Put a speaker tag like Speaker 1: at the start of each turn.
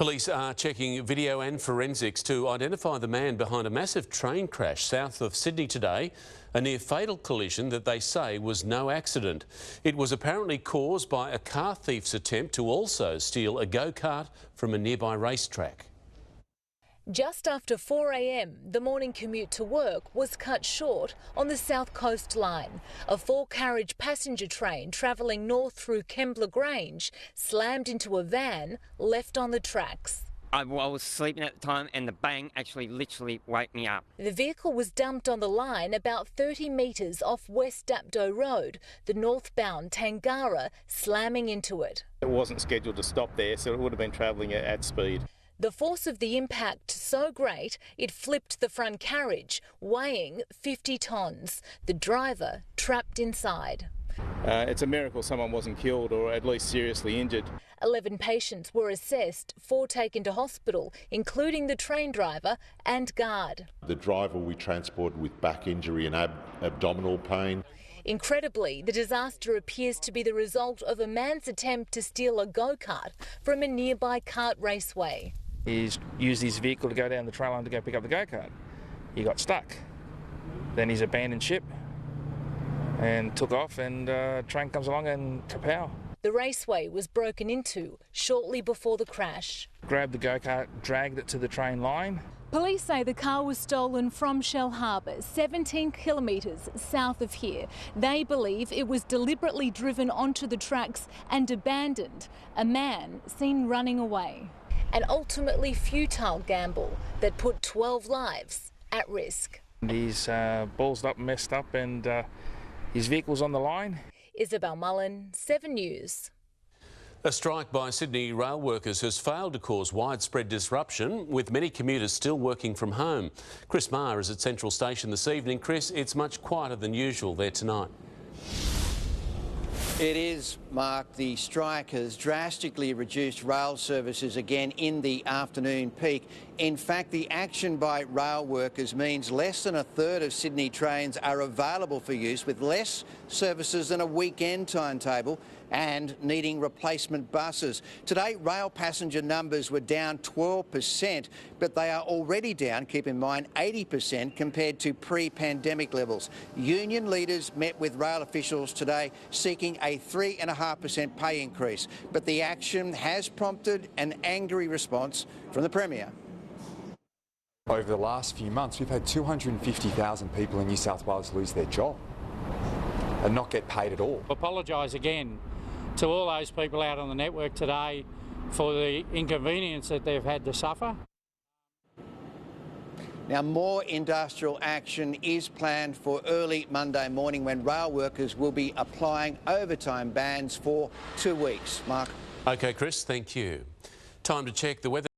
Speaker 1: Police are checking video and forensics to identify the man behind a massive train crash south of Sydney today, a near-fatal collision that they say was no accident. It was apparently caused by a car thief's attempt to also steal a go-kart from a nearby racetrack.
Speaker 2: Just after 4 a.m, the morning commute to work was cut short on the South Coast line. A 4-carriage passenger train travelling north through Kembla Grange slammed into a van left on the tracks.
Speaker 3: I was sleeping at the time and the bang actually literally woke me up.
Speaker 2: The vehicle was dumped on the line about 30 metres off West Dapto Road, the northbound Tangara slamming into it.
Speaker 4: It wasn't scheduled to stop there, so it would have been travelling at speed.
Speaker 2: The force of the impact so great, it flipped the front carriage, weighing 50 tonnes. The driver trapped inside.
Speaker 4: It's a miracle someone wasn't killed or at least seriously injured.
Speaker 2: 11 patients were assessed, 4 taken to hospital, including the train driver and guard.
Speaker 5: The driver we transported with back injury and abdominal pain.
Speaker 2: Incredibly, the disaster appears to be the result of a man's attempt to steal a go-kart from a nearby kart raceway.
Speaker 6: He's used his vehicle to go down the trail line to go pick up the go-kart. He got stuck. Then he's abandoned ship and took off, and train comes along and kapow.
Speaker 2: The raceway was broken into shortly before the crash.
Speaker 6: Grabbed the go-kart, dragged it to the train line.
Speaker 2: Police say the car was stolen from Shellharbour, 17 kilometres south of here. They believe it was deliberately driven onto the tracks and abandoned. A man seen running away. An ultimately futile gamble that put 12 lives at risk.
Speaker 6: He's ballsed up, messed up, and his vehicle's on the line.
Speaker 2: Isabel Mullen, 7 News.
Speaker 1: A strike by Sydney rail workers has failed to cause widespread disruption, with many commuters still working from home. Chris Maher is at Central Station this evening. Chris, it's much quieter than usual there tonight.
Speaker 7: It is, Mark. The strike has drastically reduced rail services again in the afternoon peak. In fact, the action by rail workers means less than a third of Sydney trains are available for use, with less services than a weekend timetable and needing replacement buses. Today, rail passenger numbers were down 12%, but they are already down, keep in mind, 80% compared to pre-pandemic levels. Union leaders met with rail officials today seeking a 3.5% pay increase, but the action has prompted an angry response from the Premier.
Speaker 8: Over the last few months, we've had 250,000 people in New South Wales lose their job and not get paid at all.
Speaker 9: Apologise again to all those people out on the network today for the inconvenience that they've had to suffer.
Speaker 7: Now, more industrial action is planned for early Monday morning, when rail workers will be applying overtime bans for 2 weeks. Mark.
Speaker 1: OK, Chris, thank you. Time to check the weather.